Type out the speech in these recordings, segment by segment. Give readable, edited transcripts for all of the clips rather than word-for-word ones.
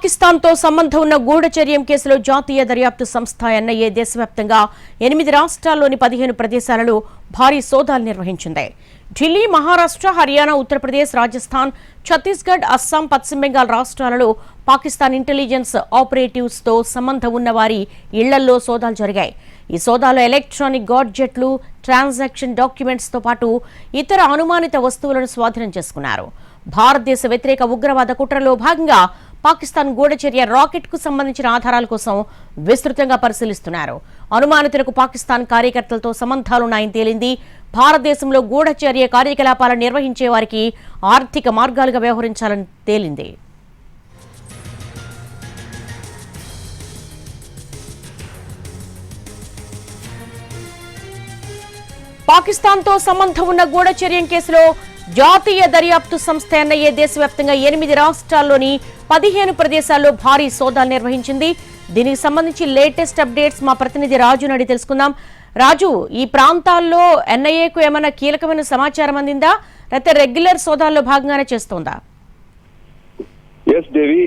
పాకిస్తాన్తో సంబంధం ఉన్న గూఢచర్యం కేసులో జాతీయ దర్యాప్తు సంస్థ ఎన్ఐఏ దేశవ్యాప్తంగా 8 రాష్ట్రాల్లోని 15 ప్రదేశాలలో భారీ సోదాలు నిర్వహించింది. ఢిల్లీ, మహారాష్ట్ర, హర్యానా, ఉత్తరప్రదేశ్, రాజస్థాన్, ఛత్తీస్గఢ్, అస్సాం, పశ్చిమ బెంగాల్ రాష్ట్రాలలో పాకిస్తాన్ ఇంటెలిజెన్స్ ఆపరేటివ్స్తో సంబంధం ఉన్న వారి ఇళ్లల్లో సోదాలు జరిగాయి. ఈ సోదాలో ఎలక్ట్రానిక్ గాడ్జెట్లు, ట్రాన్సాక్షన్ డాక్యుమెంట్స్తో పాటు ఇతర అనుమానిత వస్తువులను స్వాధీనం చేసుకున్నారు. భారతదేశ వ్యతిరేక ఉగ్రవాద కుట్రలో భాగంగా పాకిస్తాన్ గూఢచర్య రాకెట్ కు సంబంధించిన ఆధారాల కోసం విస్తృతంగా పరిశీలిస్తున్నారు. అనుమానితులకు పాకిస్తాన్ కార్యకర్తలతో సంబంధాలున్నాయని తేలింది. భారతదేశంలో గూఢచర్య కార్యకలాపాలను నిర్వహించే వారికి ఆర్థిక మార్గాలుగా వ్యవహరించాలని తేలింది. పాకిస్తాన్తో సంబంధం ఉన్న గూఢచర్యం కేసులో జాతీయ దర్యాప్తు సంస్థ ఎన్ఐఏ దేశవ్యాప్తంగా 8 రాష్ట్రాల్లోని 15 ప్రదేశాల్లో భారీ సోదాలు నిర్వహించింది. దీనికి సంబంధించి లేటెస్ట్ అప్డేట్స్ మా ప్రతినిధి రాజు నడి తెలుసుకుందాం. రాజు, ఈ ప్రాంతాల్లో ఎన్ఐఏకు ఏమైనా కీలకమైన సమాచారం అందిందా, లేకపోతే రెగ్యులర్ సోదాల్లో భాగంగానే చేస్తోందా? ఎస్ దేవి,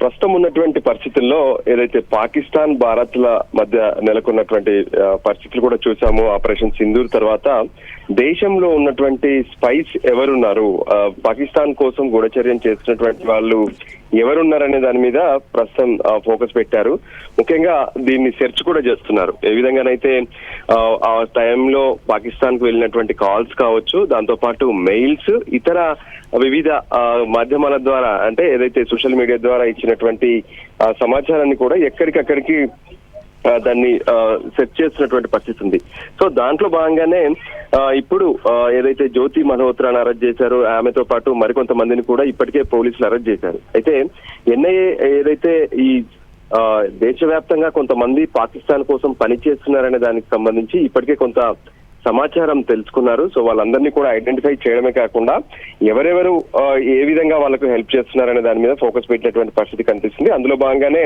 ప్రస్తుతం ఉన్నటువంటి పరిస్థితుల్లో ఏదైతే పాకిస్తాన్ భారత్ల మధ్య నెలకొన్నటువంటి పరిస్థితులు కూడా చూసాము. ఆపరేషన్ సింధూర్ తర్వాత దేశంలో ఉన్నటువంటి స్పైస్ ఎవరున్నారు, పాకిస్తాన్ కోసం గూఢచర్యం చేస్తున్నటువంటి వాళ్ళు ఎవరున్నారనే దాని మీద ప్రస్తుతం ఫోకస్ పెట్టారు. ముఖ్యంగా దీన్ని సెర్చ్ కూడా చేస్తున్నారు. ఏ విధంగానైతే ఆ టైంలో పాకిస్తాన్ కు వెళ్ళినటువంటి కాల్స్ కావచ్చు, దాంతో పాటు మెయిల్స్, ఇతర వివిధ మాధ్యమాల ద్వారా, అంటే ఏదైతే సోషల్ మీడియా ద్వారా ఇచ్చినటువంటి సమాచారాన్ని కూడా ఎక్కడికక్కడికి దాన్ని సెర్చ్ చేస్తున్నటువంటి పరిస్థితి ఉంది. సో దాంట్లో భాగంగానే ఇప్పుడు ఏదైతే జ్యోతి మల్హోత్రాను అరెస్ట్ చేశారో, ఆమెతో పాటు మరికొంతమందిని కూడా ఇప్పటికే పోలీసులు అరెస్ట్ చేశారు. అయితే ఎన్ఐఏ ఏదైతే ఈ దేశవ్యాప్తంగా కొంతమంది పాకిస్తాన్ కోసం పనిచేస్తున్నారనే దానికి సంబంధించి ఇప్పటికే కొంత సమాచారం తెలుసుకున్నారు. సో వాళ్ళందరినీ కూడా ఐడెంటిఫై చేయడమే కాకుండా ఎవరెవరు ఏ విధంగా వాళ్ళకు హెల్ప్ చేస్తున్నారనే దాని మీద ఫోకస్ పెట్టినటువంటి పరిస్థితి కనిపిస్తుంది. అందులో భాగంగానే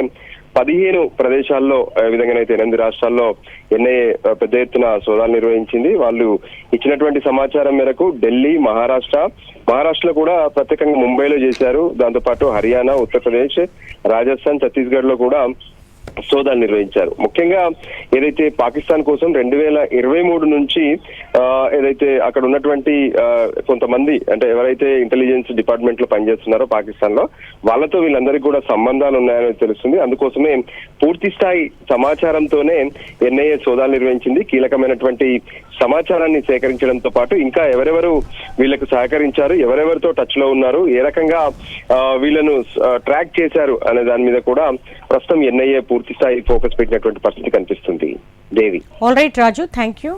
15 ప్రదేశాల్లో ఏ విధంగానైతే 8 రాష్ట్రాల్లో ఎన్ఐఏ పెద్ద ఎత్తున సోదాలు నిర్వహించింది. వాళ్ళు ఇచ్చినటువంటి సమాచారం మేరకు ఢిల్లీ, మహారాష్ట్రలో కూడా ప్రత్యేకంగా ముంబైలో చేశారు. దాంతో పాటు హర్యానా, ఉత్తరప్రదేశ్, రాజస్థాన్, ఛత్తీస్గఢ్ లో కూడా సోదాలు నిర్వహించారు. ముఖ్యంగా ఏదైతే పాకిస్తాన్ కోసం 2023 నుంచి ఏదైతే అక్కడ ఉన్నటువంటి కొంతమంది, అంటే ఎవరైతే ఇంటెలిజెన్స్ డిపార్ట్మెంట్ లో పనిచేస్తున్నారో పాకిస్తాన్ లో, వాళ్ళతో వీళ్ళందరికీ కూడా సంబంధాలు ఉన్నాయని తెలుస్తుంది. అందుకోసమే పూర్తి స్థాయి సమాచారంతోనే ఎన్ఐఏ సోదాలు నిర్వహించింది. కీలకమైనటువంటి సమాచారాన్ని సేకరించడంతో పాటు ఇంకా ఎవరెవరు వీళ్ళకు సహకరించారు, ఎవరెవరితో టచ్ లో ఉన్నారు, ఏ రకంగా వీళ్ళను ట్రాక్ చేశారు అనే దాని మీద కూడా ప్రస్తుతం ఎన్ఐఏ పూర్తి స్థాయి ఫోకస్ పెట్టినటువంటి పరిస్థితి కనిపిస్తుంది. Devi. All right Raju, thank you.